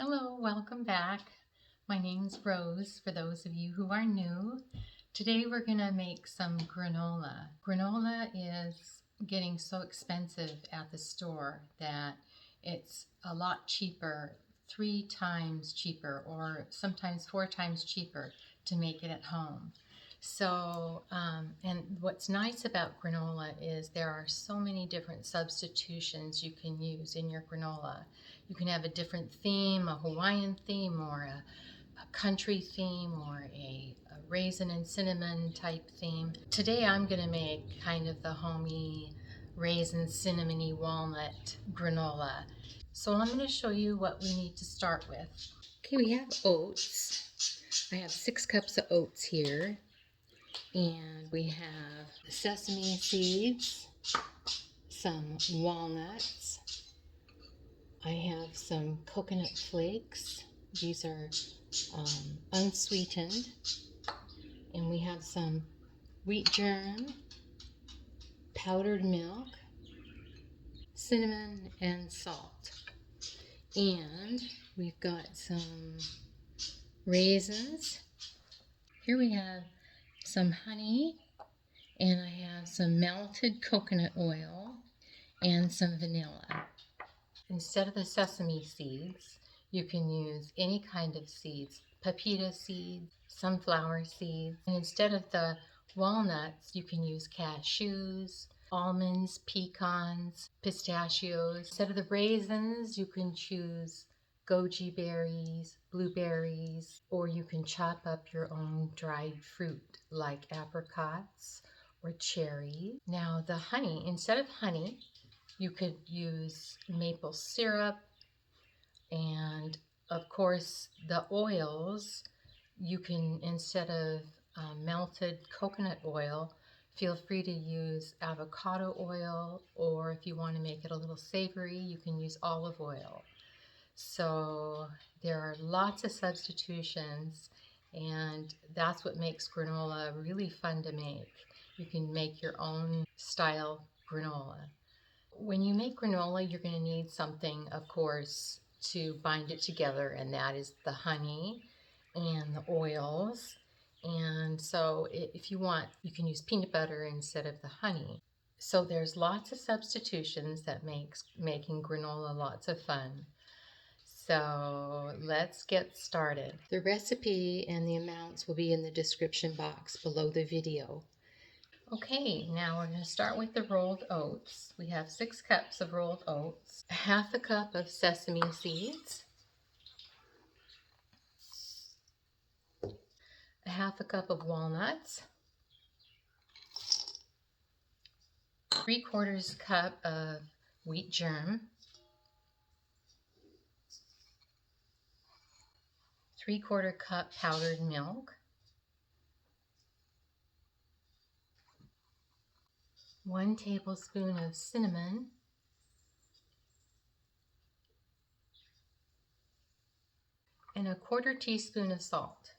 Hello, welcome back. My name's Rose, for those of you who are new. Today we're going to make some granola. Granola is getting so expensive at the store that it's a lot cheaper, 3 times cheaper, or sometimes 4 times cheaper to make it at home. So, and what's nice about granola is there are so many different substitutions you can use in your granola. You can have a different theme, a Hawaiian theme, or a country theme, or a raisin and cinnamon type theme. Today I'm going to make kind of the homey raisin, cinnamony, walnut granola. So I'm going to show you what we need to start with. Okay, we have oats. I have 6 cups of oats here. And we have sesame seeds, some walnuts. I have some coconut flakes. These are unsweetened. And we have some wheat germ, powdered milk, cinnamon, and salt. And we've got some raisins. Here we have some honey, and I have some melted coconut oil and some vanilla. Instead of the sesame seeds, you can use any kind of seeds, pepita seeds, sunflower seeds. And instead of the walnuts, you can use cashews, almonds, pecans, pistachios. Instead of the raisins, you can choose goji berries, blueberries, or you can chop up your own dried fruit like apricots or cherries. Now the honey, instead of honey, you could use maple syrup, and of course the oils, you can, instead of melted coconut oil, feel free to use avocado oil, or if you want to make it a little savory, you can use olive oil. So there are lots of substitutions, and that's what makes granola really fun to make. You can make your own style granola. When you make granola, you're going to need something, of course, to bind it together, and that is the honey and the oils. And so if you want, you can use peanut butter instead of the honey. So there's lots of substitutions that makes making granola lots of fun. So let's get started. The recipe and the amounts will be in the description box below the video. Okay, now we're going to start with the rolled oats. We have 6 cups of rolled oats, half a cup of sesame seeds, a half a cup of walnuts, 3/4 cup of wheat germ, 3/4 cup powdered milk, 1 tablespoon of cinnamon, and a 1/4 teaspoon of salt.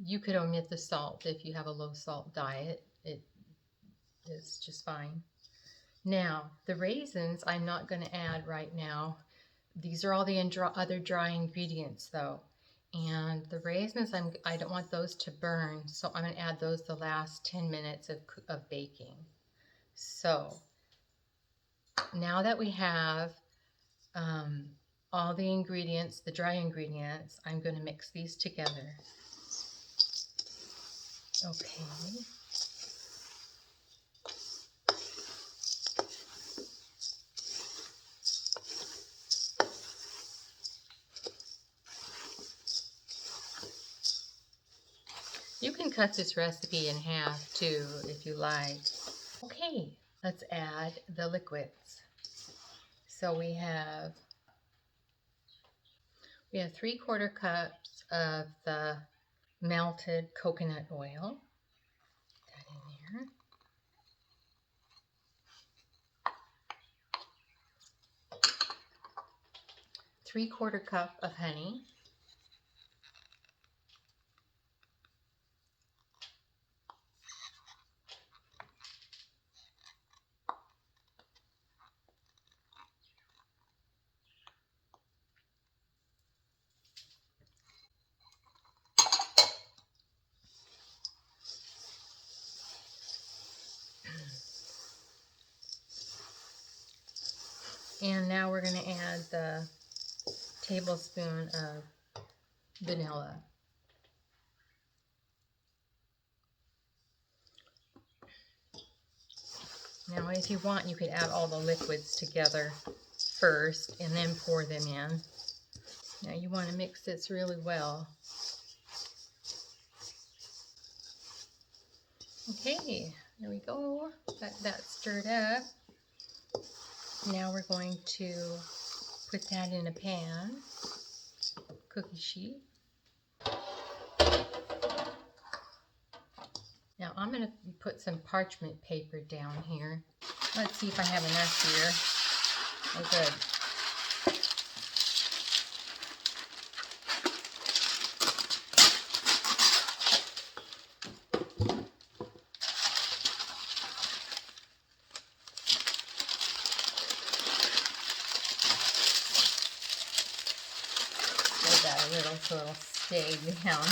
You could omit the salt if you have a low salt diet. It is just fine. Now, the raisins I'm not going to add right now. These are all the other dry ingredients though. And the raisins, I don't want those to burn, so I'm going to add those the last 10 minutes of baking. So now that we have all the ingredients, the dry ingredients, I'm going to mix these together. Okay. You can cut this recipe in half too if you like. Okay, let's add the liquids. So we have 3/4 cups of the melted coconut oil. Put that in there. Three-quarter cup of honey. And now we're going to add the tablespoon of vanilla. Now if you want, you could add all the liquids together first and then pour them in. Now you want to mix this really well. Okay, there we go. Got that stirred up. Now we're going to put that in a pan, cookie sheet. Now I'm going to put some parchment paper down here. Let's see if I have enough here. Oh, good. Spread that a little so it'll stay down.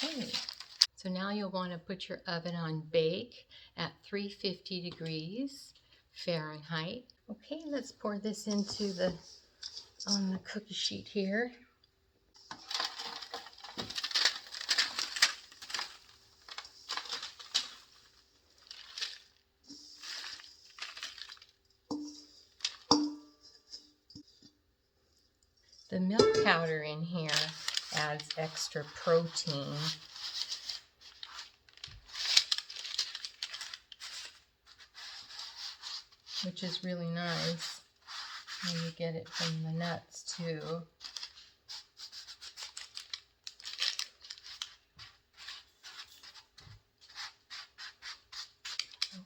Okay. So now you'll want to put your oven on bake at 350 degrees Fahrenheit. Okay, let's pour this into on the cookie sheet here. The milk powder in here adds extra protein. Which is really nice. And you get it from the nuts too.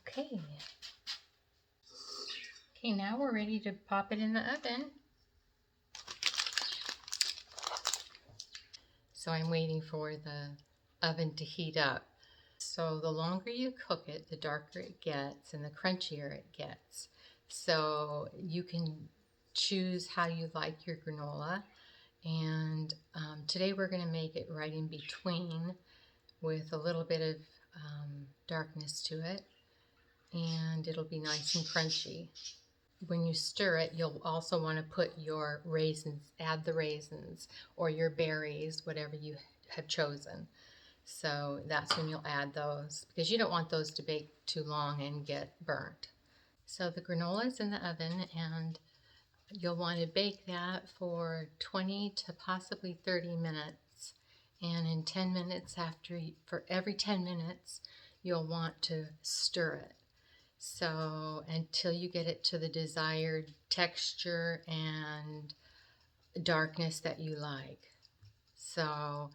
Okay. Okay, now we're ready to pop it in the oven. So I'm waiting for the oven to heat up. So the longer you cook it, the darker it gets and the crunchier it gets. So you can choose how you like your granola. And today we're going to make it right in between with a little bit of darkness to it. And it'll be nice and crunchy. When you stir it, you'll also want to put your raisins, add the raisins or your berries, whatever you have chosen. So that's when you'll add those, because you don't want those to bake too long and get burnt. So the granola is in the oven, and you'll want to bake that for 20 to possibly 30 minutes. And in 10 minutes for every 10 minutes, you'll want to stir it. So until you get it to the desired texture and darkness that you like. So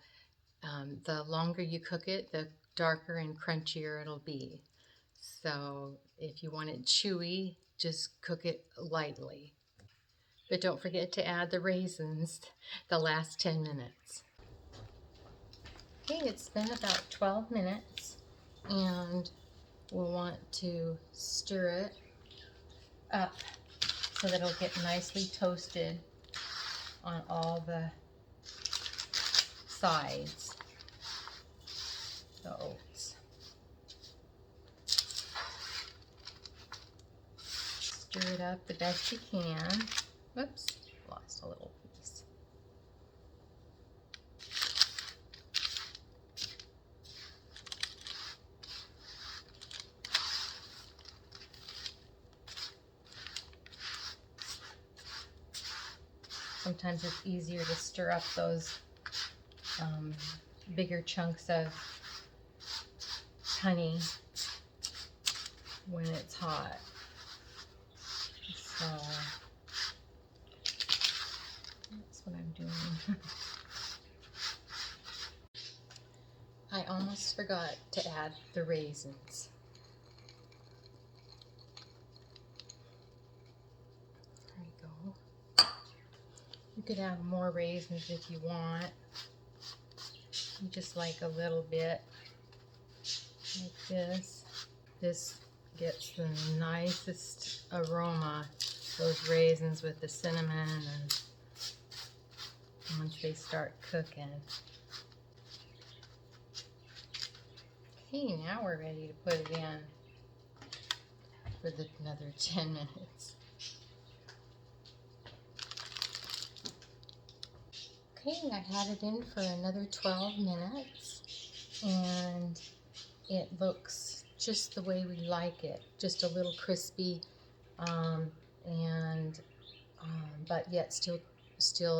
the longer you cook it, the darker and crunchier it'll be. So if you want it chewy, just cook it lightly. But don't forget to add the raisins the last 10 minutes. Okay, it's been about 12 minutes, and we'll want to stir it up so that it'll get nicely toasted on all the sides. The oats. Stir it up the best you can. Whoops, lost a little piece. Sometimes it's easier to stir up those bigger chunks of honey when it's hot. So that's what I'm doing. I almost forgot to add the raisins. There you go. You could add more raisins if you want. You just like a little bit, like this. This gets the nicest aroma, those raisins with the cinnamon, and once they start cooking. Okay, now we're ready to put it in. for another 10 minutes. Okay, I had it in for another 12 minutes, and it looks just the way we like it, just a little crispy, but yet still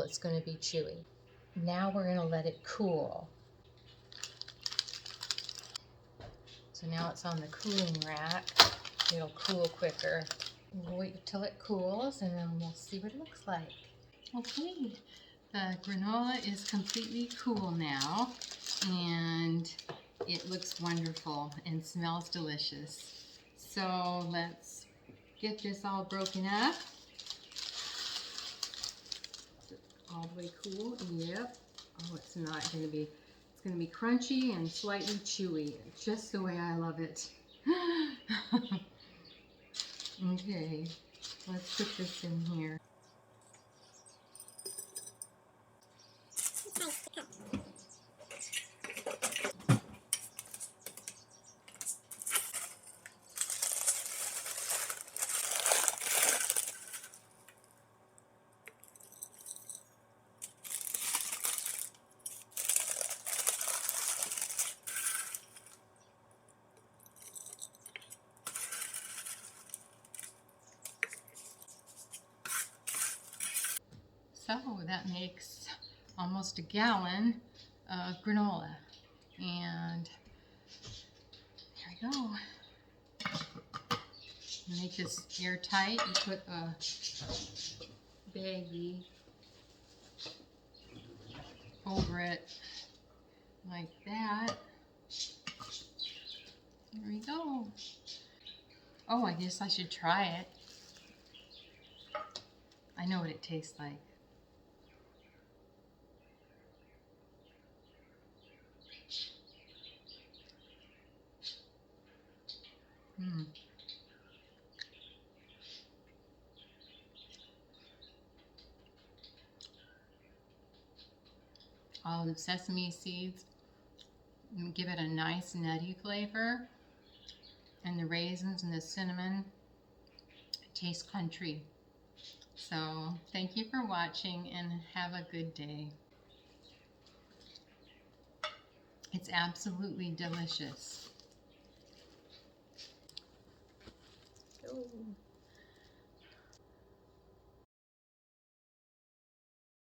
it's going to be chewy. Now we're going to let it cool. So now it's on the cooling rack. It'll cool quicker. We'll wait till it cools, and then we'll see what it looks like. Okay, the granola is completely cool now, and it looks wonderful and smells delicious. So let's get this all broken up. All the way cool. Yep. Oh, it's not going to be. It's going to be crunchy and slightly chewy, just the way I love it. Okay, let's put this in here. So that makes almost a gallon of granola. And here we go. Make this airtight. You put a baggie over it like that. There we go. Oh, I guess I should try it. I know what it tastes like. All the sesame seeds give it a nice nutty flavor, and the raisins and the cinnamon taste country. So thank you for watching, and have a good day. It's absolutely delicious. Oh.